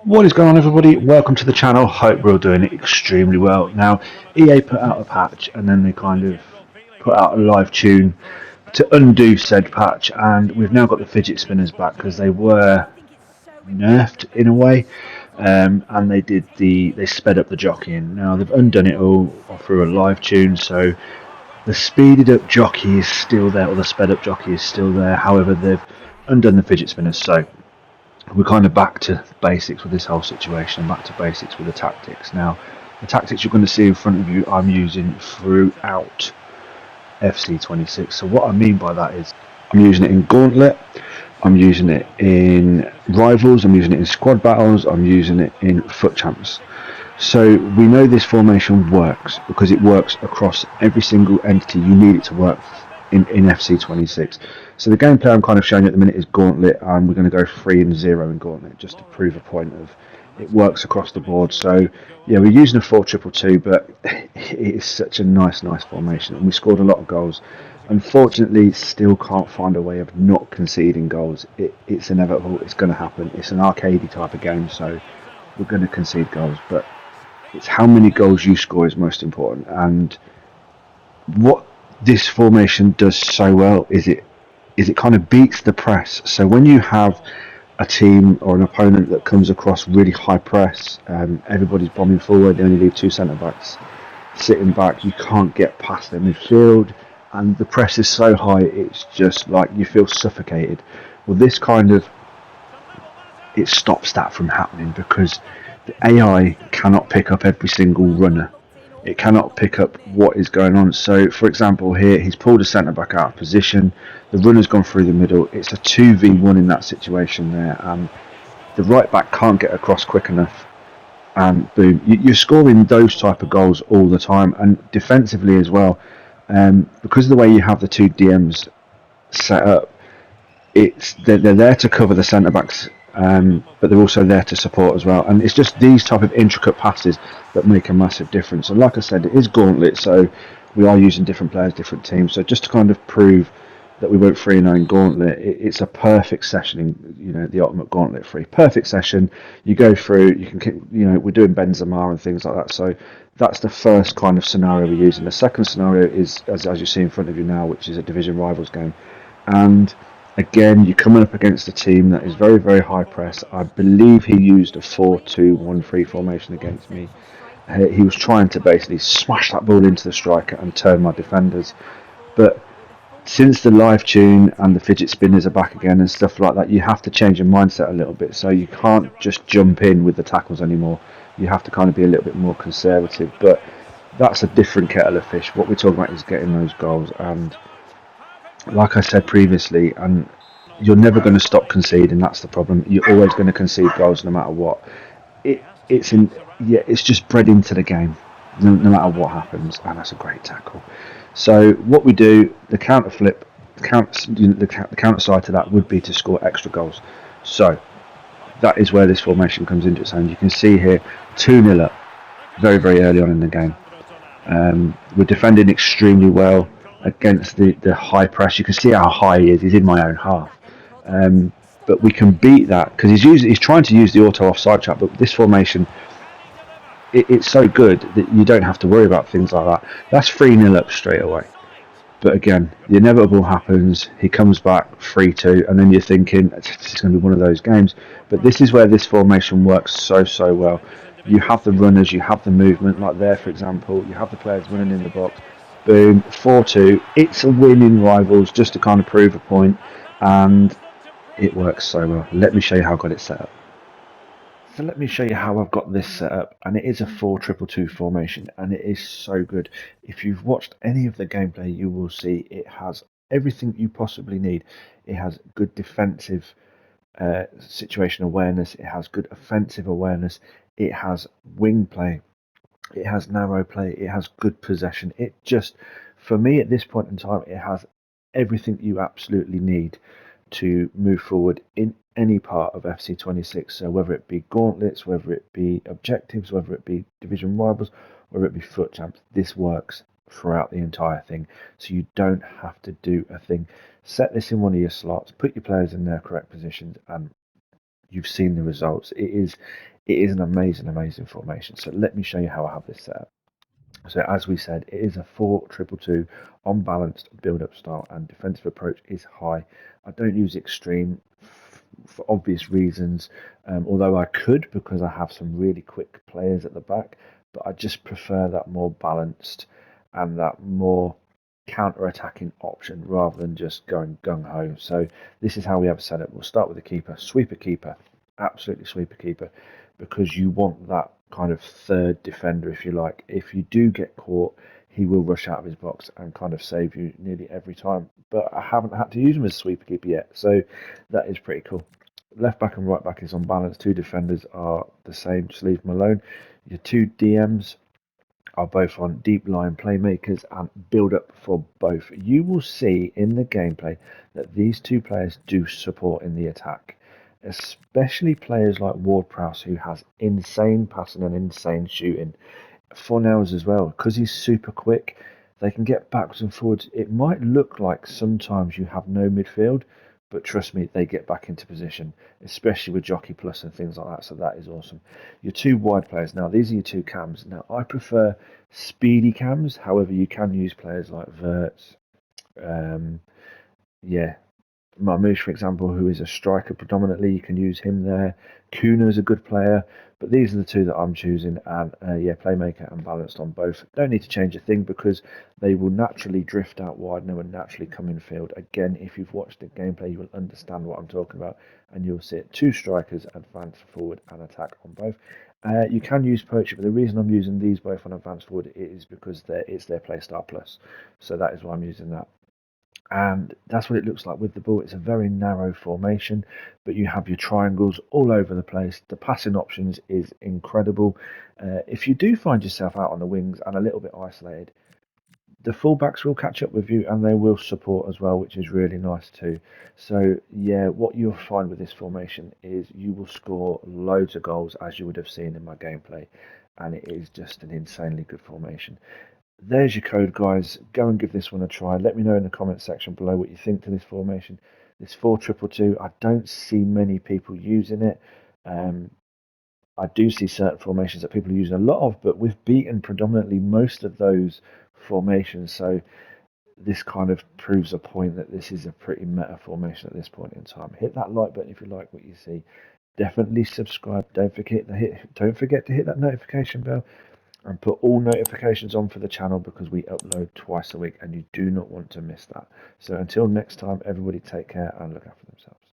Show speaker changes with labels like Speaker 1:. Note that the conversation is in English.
Speaker 1: What is going on, everybody? Welcome to the channel. Hope we're all doing it extremely well. Now, EA put out a patch and then they kind of put out a live tune to undo said patch, and we've now got the fidget spinners back because they were nerfed in a way, and they sped up the jockeying. Now they've undone it all through a live tune, so the speeded up jockey is still there, or the sped up jockey is still there. However, they've undone the fidget spinners, so we're kind of back to basics with this whole situation, back to basics with the tactics. Now, the tactics you're going to see in front of you, I'm using throughout FC26. So what I mean by that is I'm using it in Gauntlet, I'm using it in Rivals, I'm using it in Squad Battles, I'm using it in Foot Champs. So we know this formation works because it works across every single entity you need it to work in FC26. So the gameplay I'm kind of showing you at the minute is Gauntlet, and we're going to go 3 and 0 in Gauntlet just to prove a point of it works across the board. So yeah, we're using a 4-2-2, but it is such a nice formation, and we scored a lot of goals. Unfortunately, still can't find a way of not conceding goals. It's inevitable. It's going to happen. It's an arcadey type of game, so we're going to concede goals, but it's how many goals you score is most important. And what this formation does so well is it kind of beats the press. So when you have a team or an opponent that comes across really high press, everybody's bombing forward, they only leave two centre backs sitting back, you can't get past their midfield, and the press is so high, it's just like you feel suffocated. Well, this kind of it stops that from happening because the AI cannot pick up every single runner. It cannot pick up what is going on. So, for example, here he's pulled a centre back out of position. The runner's gone through the middle. It's a 2v1 in that situation there, and the right back can't get across quick enough. And boom, you're scoring those type of goals all the time, and defensively as well. Because of the way you have the two DMs set up, they're there to cover the centre backs, but they're also there to support as well. And it's just these type of intricate passes that make a massive difference. And like I said, it is Gauntlet, so we are using different players, different teams. So just to kind of prove that we went 3-0 in Gauntlet, it's a perfect session in the Ultimate Gauntlet 3. Perfect session. You go through, you can we're doing Benzema and things like that. So that's the first kind of scenario we're using. The second scenario is as you see in front of you now, which is a Division Rivals game, and again, you're coming up against a team that is very high press. I believe he used a 4-2-1-3 formation against me. He was trying to basically smash that ball into the striker and turn my defenders. But since the live tune and the fidget spinners are back again and stuff like that, you have to change your mindset a little bit. So you can't just jump in with the tackles anymore. You have to kind of be a little bit more conservative. But that's a different kettle of fish. What we're talking about is getting those goals, and like I said previously, and you're never going to stop conceding. That's the problem. You're always going to concede goals no matter what. It's just bred into the game, no matter what happens, and that's a great tackle. So what we do, the counter flip, the counter side to that would be to score extra goals. So that is where this formation comes into its own. You can see here 2-0 up, very early on in the game. We're defending extremely well against the high press. You can see how high he is. He's in my own half. But we can beat that because he's trying to use the auto offside trap. But this formation, it's so good that you don't have to worry about things like that. That's 3-0 up straight away. But again, the inevitable happens. He comes back 3-2, and then you're thinking it's going to be one of those games. But this is where this formation works so well. You have the runners, you have the movement, like there, for example. You have the players running in the box. Boom, 4-2. It's a win in Rivals, just to kind of prove a point, and it works so well. Let me show you how I got it set up. So let me show you how I've got this set up, and it is a 4-2-2 formation, and it is so good. If you've watched any of the gameplay, you will see it has everything you possibly need. It has good defensive situation awareness, it has good offensive awareness, it has wing play, it has narrow play, it has good possession. It just, for me at this point in time, it has everything you absolutely need to move forward in any part of FC26. So whether it be gauntlets, whether it be objectives, whether it be division rivals, whether it be foot champs, this works throughout the entire thing. So you don't have to do a thing. Set this in one of your slots, put your players in their correct positions, and You've seen the results. It is an amazing formation. So let me show you how I have this set up. So as we said, it is a 4-2-2 on balanced build-up style, and defensive approach is high. I don't use extreme for obvious reasons, although I could because I have some really quick players at the back, but I just prefer that more balanced and that more counter-attacking option rather than just going gung-ho. So this is how we have it set up. We'll start with the keeper, sweeper keeper, absolutely sweeper keeper, because you want that kind of third defender, if you like. If you do get caught, he will rush out of his box and kind of save you nearly every time. But I haven't had to use him as a sweeper keeper yet, so that is pretty cool. Left back and right back is on balance. Two defenders are the same, just leave them alone. Your two DMs are both on deep line playmakers and build up for both. You will see in the gameplay that these two players do support in the attack, especially players like Ward-Prowse, who has insane passing and insane shooting. Fornells as well, because he's super quick. They can get backwards and forwards. It might look like sometimes you have no midfield, but trust me, they get back into position, especially with Jockey Plus and things like that. So that is awesome. Your two wide players. Now, these are your two cams. Now, I prefer speedy cams. However, you can use players like Verts. Um, yeah, Marmoush, for example, who is a striker predominantly, you can use him there. Kuna's a good player, but these are the two that I'm choosing. And yeah, playmaker and balanced on both. Don't need to change a thing because they will naturally drift out wide and they will naturally come in field. Again, if you've watched the gameplay, you will understand what I'm talking about, and you'll see it. Two strikers, advance forward and attack on both. You can use poacher, but the reason I'm using these both on advanced forward is because it's their playstyle plus. So that is why I'm using that, and that's what it looks like with the ball. It's a very narrow formation, but you have your triangles all over the place. The passing options is incredible. If you do find yourself out on the wings and a little bit isolated, the fullbacks will catch up with you and they will support as well, which is really nice too. So yeah, what you'll find with this formation is you will score loads of goals, as you would have seen in my gameplay, and it is just an insanely good formation. There's your code, guys. Go and give this one a try. Let me know in the comment section below what you think to this formation. This 4-2-2, I don't see many people using it. I do see certain formations that people are using a lot of, but we've beaten predominantly most of those formations. So this kind of proves a point that this is a pretty meta formation at this point in time. Hit that like button if you like what you see. Definitely subscribe. Don't forget to hit that notification bell and put all notifications on for the channel because we upload twice a week and you do not want to miss that. So until next time, everybody take care and look after themselves.